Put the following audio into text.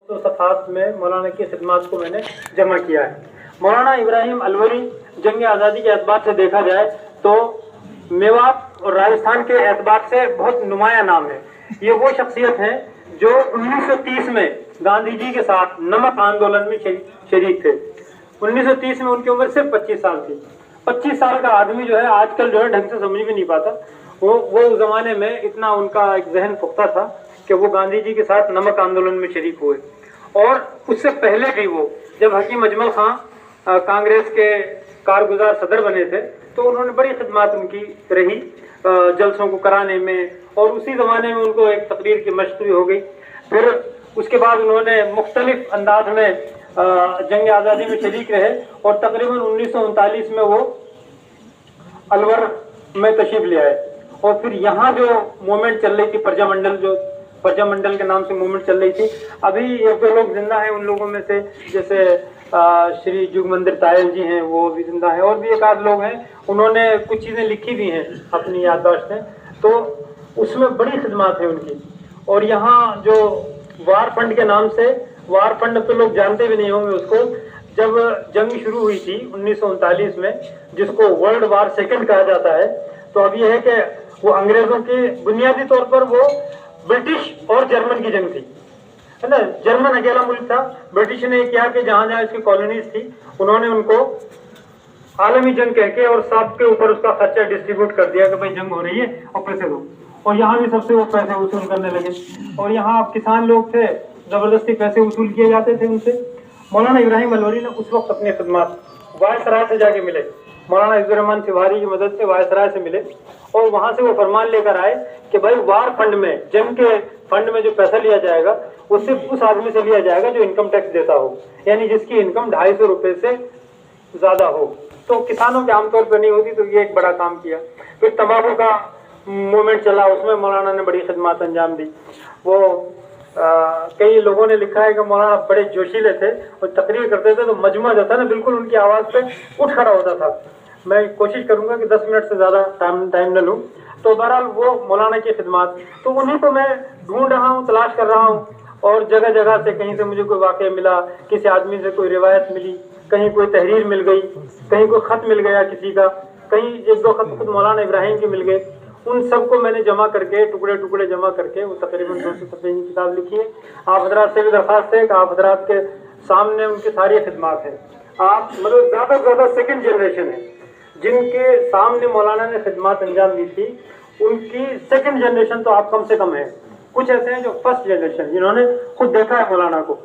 तो सफ़ात में मौलाना की खिदमत को मैंने जमा किया है। मौलाना इब्राहिम अलवरी जंग आज़ादी के एतबार से देखा जाए तो मेवात और राजस्थान के एतबार से बहुत नुमाया नाम है। ये वो शख्सियत है जो 1930 में गांधी जी के साथ नमक आंदोलन में शरीक थे। 1930 में उनकी उम्र सिर्फ 25 साल थी। 25 साल का आदमी जो है आजकल जो है ढंग से समझ भी नहीं पाता। वो उस जमाने में इतना उनका एक जहन पुख्ता था कि वो गांधी जी के साथ नमक आंदोलन में शरीक हुए। और उससे पहले भी वो जब हकीम अजमल खां कांग्रेस के कारगुजार सदर बने थे तो उन्होंने बड़ी खिदमत उनकी रही जलसों को कराने में, और उसी ज़माने में उनको एक तकरीर की मशक़ भी हो गई। फिर उसके बाद उन्होंने मुख्तलिफ अंदाज में जंग आज़ादी में शरीक रहे और तकरीबन 1939 में वो अलवर में तशरीफ ले आए। और फिर यहाँ जो मूवमेंट चल रही थी प्रजामंडल के नाम से मूवमेंट चल रही थी, अभी एक दो लोग जिंदा हैं उन लोगों में से, जैसे श्री जुगमंदिर तायल जी हैं, वो भी जिंदा हैं, और भी एक आध लोग हैं, उन्होंने कुछ चीज़ें लिखी भी हैं अपनी याददाश्त में, तो उसमें बड़ी खिदमत है उनकी। और यहाँ जो वार फंड के नाम से, वार फंड तो लोग जानते भी नहीं होंगे उसको, जब जंग शुरू हुई थी 1939 में, जिसको वर्ल्ड वार सेकेंड कहा जाता है, तो अब ये है कि वो अंग्रेजों की बुनियादी तौर पर वो ब्रिटिश और जर्मन की जंग थी, है ना। जर्मन अकेला मुल्क था। ब्रिटिश ने किया कि जहां जहां इसकी कॉलोनीज थी उन्होंने उनको आलमी जंग कह के और सबके ऊपर उसका खर्चा डिस्ट्रीब्यूट कर दिया कि भाई जंग हो रही है और पैसे दो, और यहाँ भी सबसे वो पैसे वसूल करने लगे। और यहाँ किसान लोग थे, जबरदस्ती पैसे वसूल किए जाते थे उनसे। मौलाना इब्राहिम अलवरी ने उस वक्त अपनी खिदमत वायसराय से जाके मिले, मौलाना इब्दुर्रहमान तिवारी की मदद से वायसराय से मिले, और वहां से वो फरमान लेकर आए कि भाई वार फंड में, जंग के फंड में जो पैसा लिया जाएगा वो सिर्फ उस आदमी से लिया जाएगा जो इनकम टैक्स देता हो, यानी जिसकी इनकम 250 रुपए से ज्यादा हो। तो किसानों के आमतौर पर नहीं होती, तो ये एक बड़ा काम किया। फिर तंबाकू का मूवमेंट चला, उसमें मौलाना ने बड़ी खिदमत अंजाम दी। वो कई लोगों ने लिखा है कि मौलाना बड़े जोशीले थे और तकरीर करते थे तो मजमा जो था ना बिल्कुल उनकी आवाज़ पे उठ खड़ा होता था। मैं कोशिश करूंगा कि 10 मिनट से ज़्यादा टाइम न लूँ। तो बहरहाल वो मौलाना की खिदमत, तो उन्हीं को मैं ढूंढ रहा हूँ, तलाश कर रहा हूँ, और जगह जगह से कहीं से मुझे कोई वाक़या मिला, किसी आदमी से कोई रिवायत मिली, कहीं कोई तहरीर मिल गई, कहीं कोई ख़त मिल गया किसी का, कहीं एक दो ख़त खुद मौलाना इब्राहिम के मिल गए। उन सबको मैंने जमा करके टुकड़े टुकड़े जमा करके वो तकरीबन 200 सफ़े की किताब लिखी है। आप हजरात से भी दरख्वास्त है कि आप हजरात के सामने उनकी सारी खिदमत है। आप मतलब ज़्यादा से ज़्यादा सेकेंड जनरेशन है जिनके सामने मौलाना ने खिदमत अंजाम दी थी, उनकी सेकेंड जनरेशन तो आप कम से कम है। कुछ ऐसे हैं जो फर्स्ट जनरेशन जिन्होंने खुद देखा है मौलाना को,